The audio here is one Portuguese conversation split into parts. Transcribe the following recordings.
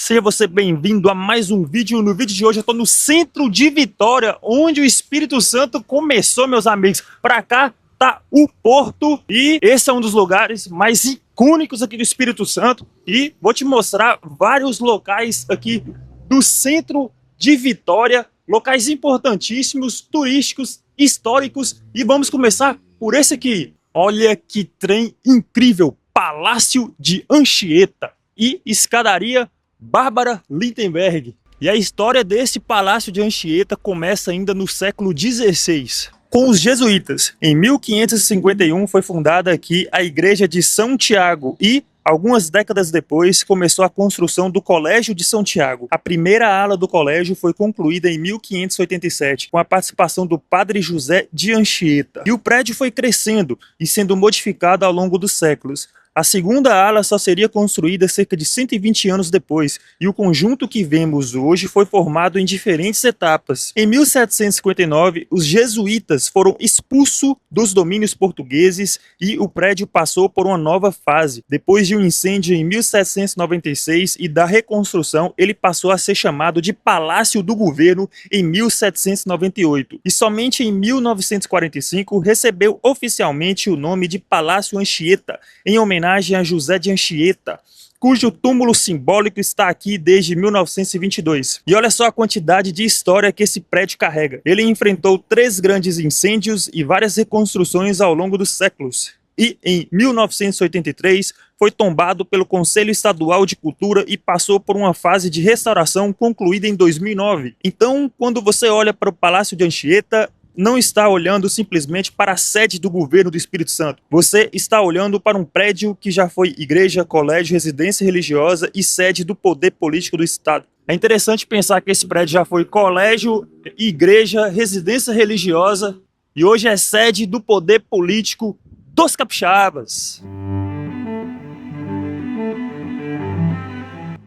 Seja você bem-vindo a mais um vídeo. No vídeo de hoje eu estou no centro de Vitória, onde o Espírito Santo começou, meus amigos. Para cá tá o Porto e esse é um dos lugares mais icônicos aqui do Espírito Santo. E vou te mostrar vários locais aqui do centro de Vitória, locais importantíssimos, turísticos, históricos. E vamos começar por esse aqui. Olha que trem incrível, Palácio de Anchieta e escadaria Bárbara Lindenberg. E a história desse Palácio de Anchieta começa ainda no século XVI, com os jesuítas. Em 1551 foi fundada aqui a Igreja de São Tiago e, algumas décadas depois, começou a construção do Colégio de São Tiago. A primeira ala do colégio foi concluída em 1587, com a participação do Padre José de Anchieta. E o prédio foi crescendo e sendo modificado ao longo dos séculos. A segunda ala só seria construída cerca de 120 anos depois, e o conjunto que vemos hoje foi formado em diferentes etapas. Em 1759, os jesuítas foram expulsos dos domínios portugueses e o prédio passou por uma nova fase. Depois de um incêndio em 1796 e da reconstrução, ele passou a ser chamado de Palácio do Governo em 1798. E somente em 1945 recebeu oficialmente o nome de Palácio Anchieta, em homenagem a José de Anchieta, cujo túmulo simbólico está aqui desde 1922. E olha só a quantidade de história que esse prédio carrega. Ele enfrentou 3 grandes incêndios e várias reconstruções ao longo dos séculos. E em 1983 foi tombado pelo Conselho Estadual de Cultura e passou por uma fase de restauração concluída em 2009. Então, quando você olha para o Palácio de Anchieta, não está olhando simplesmente para a sede do governo do Espírito Santo. Você está olhando para um prédio que já foi igreja, colégio, residência religiosa e sede do poder político do Estado. É interessante pensar que esse prédio já foi colégio, igreja, residência religiosa e hoje é sede do poder político dos capixabas.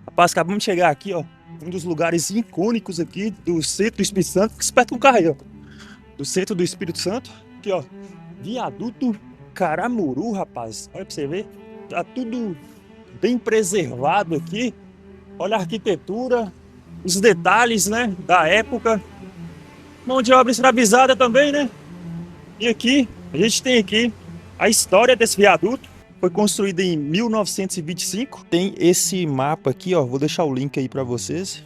Rapaz, acabamos de chegar aqui, ó, um dos lugares icônicos aqui do centro do Espírito Santo. Fica esperto com o carro aí, ó. Do centro do Espírito Santo, aqui ó, viaduto Caramuru, rapaz, olha pra você ver, tá tudo bem preservado aqui, olha a arquitetura, os detalhes, né, da época, mão de obra escravizada também, né, e aqui, a gente tem aqui a história desse viaduto, foi construído em 1925, tem esse mapa aqui, ó, vou deixar o link aí pra vocês.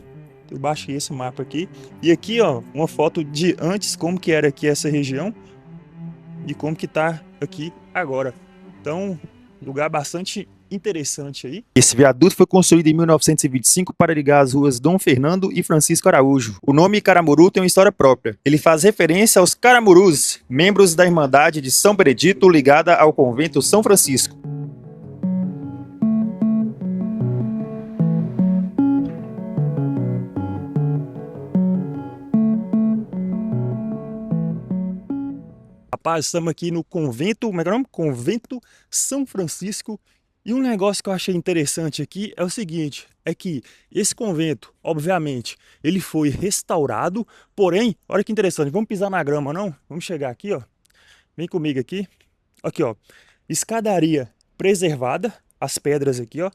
Eu baixei esse mapa aqui. E aqui, ó, uma foto de antes, como que era aqui essa região. E como que tá aqui agora. Então, lugar bastante interessante aí. Esse viaduto foi construído em 1925 para ligar as ruas Dom Fernando e Francisco Araújo. O nome Caramuru tem uma história própria. Ele faz referência aos Caramurus, membros da Irmandade de São Benedito ligada ao convento São Francisco. Rapaz, estamos aqui no convento, como é que é o nome? Convento São Francisco. E um negócio que eu achei interessante aqui é o seguinte, é que esse convento, obviamente, ele foi restaurado, porém, olha que interessante, vamos pisar na grama, não? Vamos chegar aqui, ó, vem comigo aqui, ó, escadaria preservada, as pedras aqui, ó,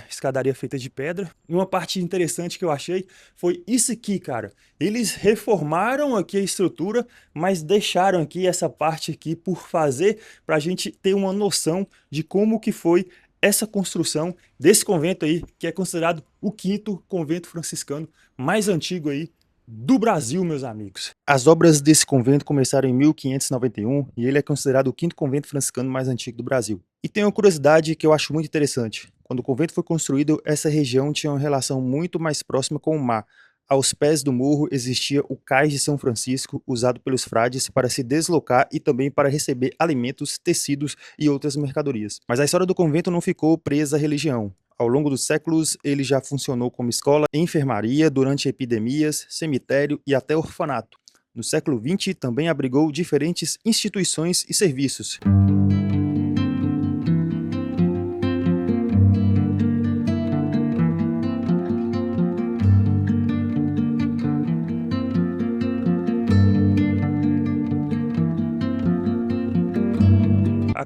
escadaria feita de pedra. E uma parte interessante que eu achei foi isso aqui, cara. Eles reformaram aqui a estrutura, mas deixaram aqui essa parte aqui por fazer, para a gente ter uma noção de como que foi essa construção desse convento aí, que é considerado o 5º convento franciscano mais antigo aí do Brasil, meus amigos. As obras desse convento começaram em 1591 e ele é considerado o 5º convento franciscano mais antigo do Brasil. E tem uma curiosidade que eu acho muito interessante. Quando o convento foi construído, essa região tinha uma relação muito mais próxima com o mar. Aos pés do morro existia o Cais de São Francisco, usado pelos frades para se deslocar e também para receber alimentos, tecidos e outras mercadorias. Mas a história do convento não ficou presa à religião. Ao longo dos séculos, ele já funcionou como escola, enfermaria, durante epidemias, cemitério e até orfanato. No século XX, também abrigou diferentes instituições e serviços.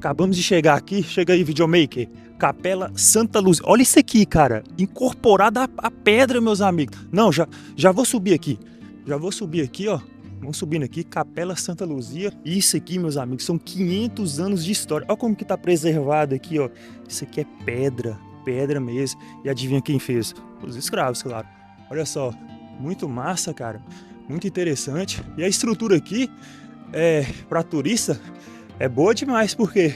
Acabamos de chegar aqui, chega aí, videomaker. Capela Santa Luzia. Olha isso aqui, cara. Incorporada a pedra, meus amigos. Não, já vou subir aqui. Já vou subir aqui, ó. Vamos subindo aqui, Capela Santa Luzia. Isso aqui, meus amigos, são 500 anos de história. Olha como que tá preservado aqui, ó. Isso aqui é pedra, pedra mesmo. E adivinha quem fez? Os escravos, claro. Olha só, muito massa, cara. Muito interessante. E a estrutura aqui, para turista, é boa demais, porque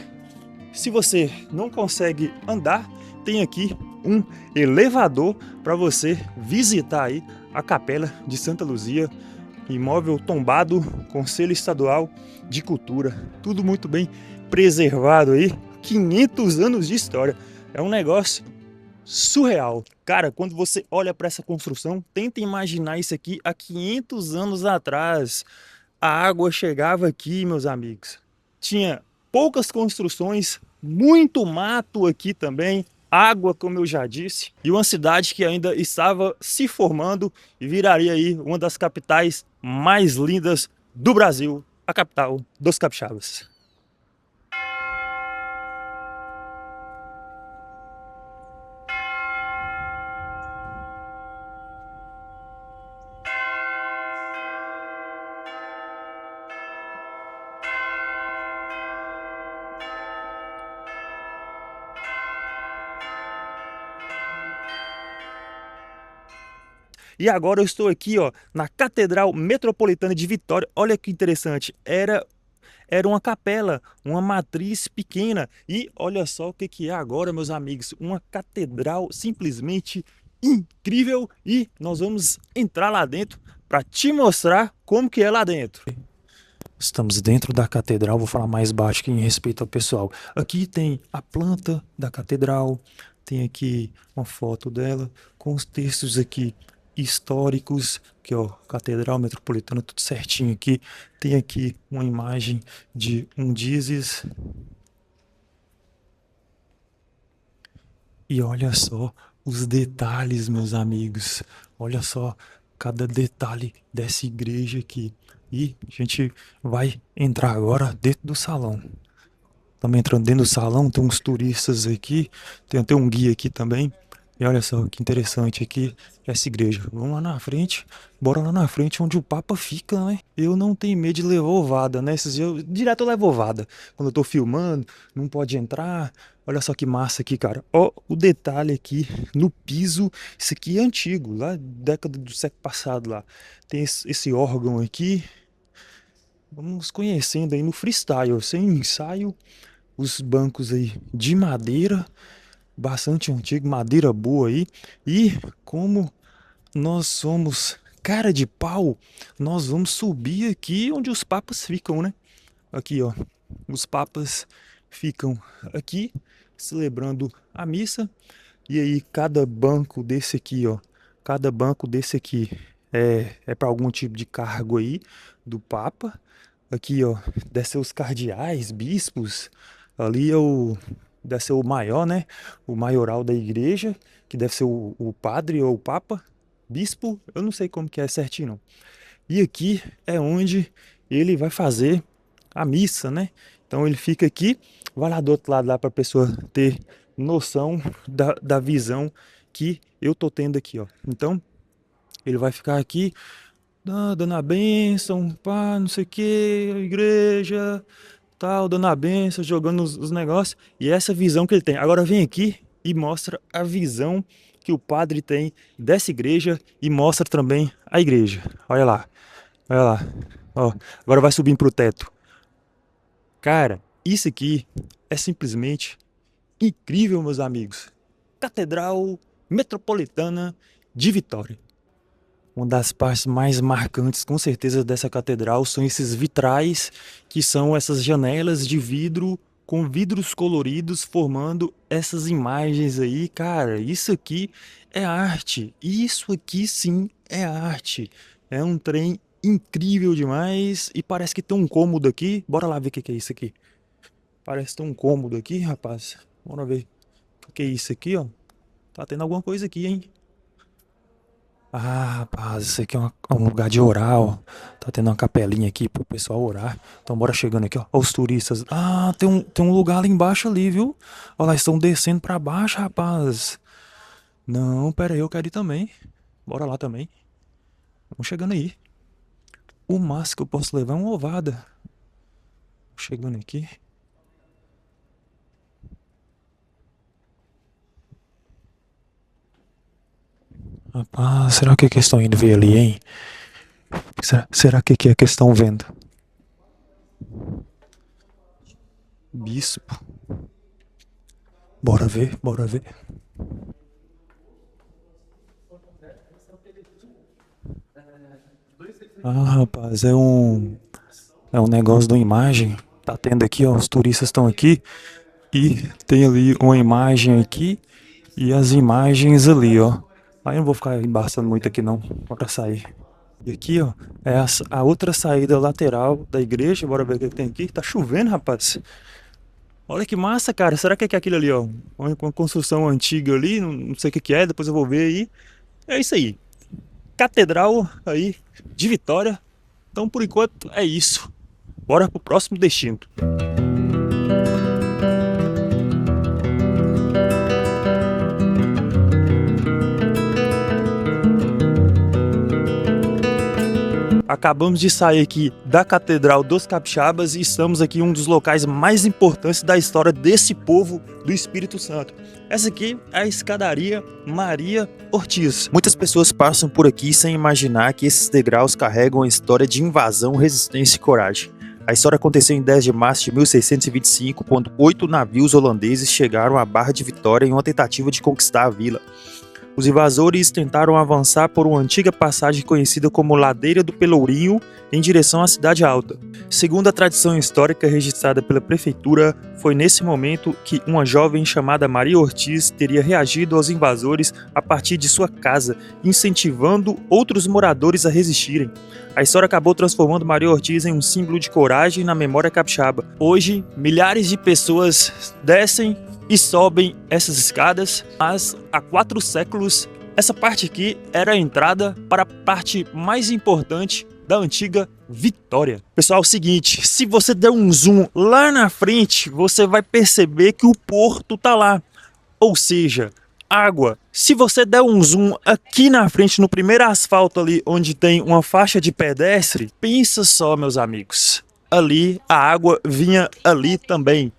se você não consegue andar, tem aqui um elevador para você visitar aí a Capela de Santa Luzia, imóvel tombado com selo estadual de cultura, tudo muito bem preservado aí, 500 anos de história, é um negócio surreal. Cara, quando você olha para essa construção, tenta imaginar isso aqui há 500 anos atrás. A água chegava aqui, meus amigos. Tinha poucas construções, muito mato aqui também, água, como eu já disse, e uma cidade que ainda estava se formando e viraria aí uma das capitais mais lindas do Brasil, a capital dos capixabas. E agora eu estou aqui, ó, na Catedral Metropolitana de Vitória. Olha que interessante, era uma capela, uma matriz pequena. E olha só o que é agora, meus amigos, uma catedral simplesmente incrível. E nós vamos entrar lá dentro para te mostrar como que é lá dentro. Estamos dentro da catedral, vou falar mais baixo aqui em respeito ao pessoal. Aqui tem a planta da catedral, tem aqui uma foto dela, com os textos aqui históricos, que ó, Catedral Metropolitana, tudo certinho aqui. Tem aqui uma imagem de um dizes. E olha só os detalhes, meus amigos. Olha só cada detalhe dessa igreja aqui. E a gente vai entrar agora dentro do salão. Estamos entrando dentro do salão, tem uns turistas aqui, tem até um guia aqui também. E olha só que interessante aqui essa igreja. Vamos lá na frente, bora lá na frente onde o Papa fica, né? Eu não tenho medo de levar ovada, né? Esses dias direto eu levo ovada. Quando eu tô filmando, não pode entrar. Olha só que massa aqui, cara. Ó o detalhe aqui no piso. Isso aqui é antigo, lá década do século passado lá. Tem esse órgão aqui. Vamos conhecendo aí no freestyle, sem ensaio. Os bancos aí de madeira, bastante antigo, madeira boa aí. E como nós somos cara de pau, nós vamos subir aqui onde os papas ficam, né? Aqui, ó, os papas ficam aqui celebrando a missa. E aí cada banco desse aqui, ó, cada banco desse aqui é para algum tipo de cargo aí do papa. Aqui, ó, deve ser os cardeais, bispos. Ali deve ser o maior, né? O maioral da igreja, que deve ser o padre ou o papa. Bispo, eu não sei como que é certinho, não. E aqui é onde ele vai fazer a missa, né? Então ele fica aqui, vai lá do outro lado lá para a pessoa ter noção da visão que eu tô tendo aqui, ó. Então ele vai ficar aqui dando a bênção, pá, não sei o que, igreja, tal, dando a bênção, jogando os negócios. E essa visão que ele tem. Agora vem aqui e mostra a visão que o padre tem dessa igreja e mostra também a igreja. Olha lá, olha lá. Ó, agora vai subindo pro teto. Cara, isso aqui é simplesmente incrível, meus amigos. Catedral Metropolitana de Vitória. Uma das partes mais marcantes, com certeza, dessa catedral são esses vitrais, que são essas janelas de vidro com vidros coloridos formando essas imagens aí. Cara, isso aqui é arte. Isso aqui sim é arte. É um trem incrível demais e parece que tem um cômodo aqui. Bora lá ver o que é isso aqui. Parece ter um cômodo aqui, rapaz. Bora ver o que é isso aqui, ó. Tá tendo alguma coisa aqui, hein? Ah, rapaz, isso aqui é um lugar de orar, ó. Tá tendo uma capelinha aqui pro pessoal orar. Então bora chegando aqui, ó. Ó os turistas. Ah, tem um lugar ali embaixo ali, viu? Ó, lá estão descendo pra baixo, rapaz. Não, pera aí, eu quero ir também. Bora lá também. Vamos chegando aí. O máximo que eu posso levar é uma ovada. Chegando aqui. Rapaz, será que eles estão indo ver ali, hein? Será que é que eles estão vendo? Bispo. Bora ver, bora ver. Ah, rapaz, é um negócio de uma imagem. Tá tendo aqui, ó, os turistas estão aqui e tem ali uma imagem aqui e as imagens ali, ó. Aí eu não vou ficar embaçando muito aqui não, bora sair. E aqui, ó, é a outra saída lateral da igreja. Bora ver o que tem aqui. Tá chovendo, rapaz. Olha que massa, cara. Será que é aquilo ali, ó? Uma construção antiga ali, não sei o que que é, depois eu vou ver aí. É isso aí. Catedral aí de Vitória. Então, por enquanto, é isso. Bora pro próximo destino. Acabamos de sair aqui da Catedral dos Capixabas e estamos aqui em um dos locais mais importantes da história desse povo do Espírito Santo. Essa aqui é a escadaria Maria Ortiz. Muitas pessoas passam por aqui sem imaginar que esses degraus carregam a história de invasão, resistência e coragem. A história aconteceu em 10 de março de 1625, quando 8 navios holandeses chegaram à Barra de Vitória em uma tentativa de conquistar a vila. Os invasores tentaram avançar por uma antiga passagem conhecida como Ladeira do Pelourinho em direção à Cidade Alta. Segundo a tradição histórica registrada pela prefeitura, foi nesse momento que uma jovem chamada Maria Ortiz teria reagido aos invasores a partir de sua casa, incentivando outros moradores a resistirem. A história acabou transformando Maria Ortiz em um símbolo de coragem na memória capixaba. Hoje, milhares de pessoas descem e sobem essas escadas, mas há 4 séculos essa parte aqui era a entrada para a parte mais importante da antiga Vitória. Pessoal, é o seguinte, se você der um zoom lá na frente, você vai perceber que o porto tá lá, ou seja, água. Se você der um zoom aqui na frente, no primeiro asfalto ali, onde tem uma faixa de pedestre, pensa só, meus amigos, ali a água vinha ali também.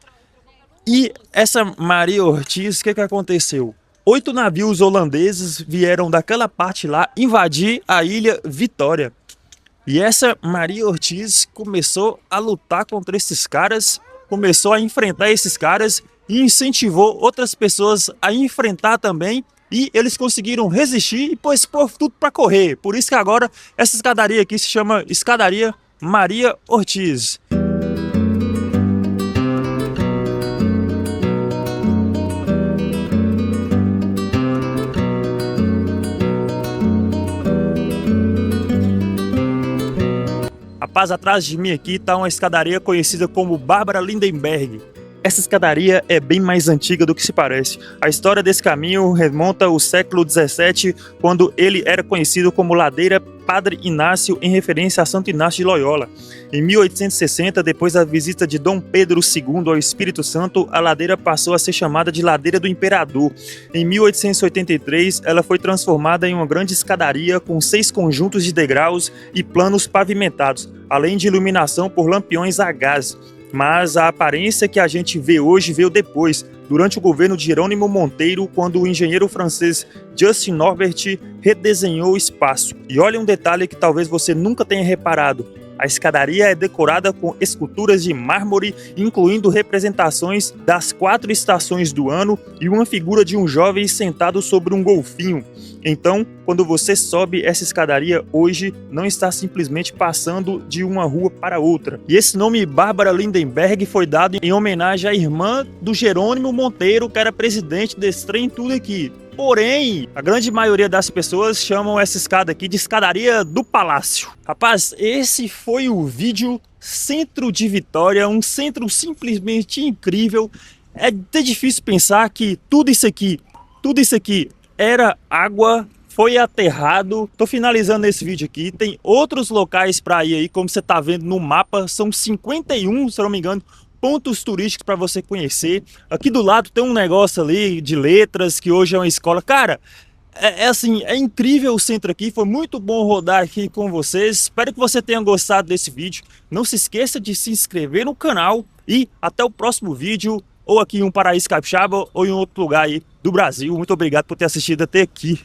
E essa Maria Ortiz, o que aconteceu? 8 navios holandeses vieram daquela parte lá invadir a ilha Vitória. E essa Maria Ortiz começou a lutar contra esses caras, começou a enfrentar esses caras e incentivou outras pessoas a enfrentar também. E eles conseguiram resistir e pôs tudo para correr. Por isso que agora essa escadaria aqui se chama Escadaria Maria Ortiz. Rapaz, atrás de mim aqui está uma escadaria conhecida como Bárbara Lindenberg. Essa escadaria é bem mais antiga do que se parece. A história desse caminho remonta ao século XVII, quando ele era conhecido como Ladeira Padre Inácio, em referência a Santo Inácio de Loyola. Em 1860, depois da visita de Dom Pedro II ao Espírito Santo, a ladeira passou a ser chamada de Ladeira do Imperador. Em 1883, ela foi transformada em uma grande escadaria com 6 conjuntos de degraus e planos pavimentados, além de iluminação por lampiões a gás. Mas a aparência que a gente vê hoje veio depois, durante o governo de Jerônimo Monteiro, quando o engenheiro francês Justin Norbert redesenhou o espaço. E olha um detalhe que talvez você nunca tenha reparado. A escadaria é decorada com esculturas de mármore, incluindo representações das 4 estações do ano e uma figura de um jovem sentado sobre um golfinho. Então, quando você sobe essa escadaria hoje, não está simplesmente passando de uma rua para outra. E esse nome Bárbara Lindenberg foi dado em homenagem à irmã do Jerônimo Monteiro, que era presidente desse trem tudo aqui. Porém, a grande maioria das pessoas chamam essa escada aqui de escadaria do Palácio. Rapaz, esse foi o vídeo Centro de Vitória, um centro simplesmente incrível. É até difícil pensar que tudo isso aqui era água foi aterrado. Tô finalizando esse vídeo aqui. Tem outros locais para ir aí, como você tá vendo no mapa, são 51, se eu não me engano, pontos turísticos para você conhecer. Aqui do lado tem um negócio ali de letras, que hoje é uma escola. Cara, assim, é incrível o centro aqui. Foi muito bom rodar aqui com vocês. Espero que você tenha gostado desse vídeo. Não se esqueça de se inscrever no canal e até o próximo vídeo, ou aqui em um Paraíso Capixaba ou em outro lugar aí do Brasil. Muito obrigado por ter assistido até aqui.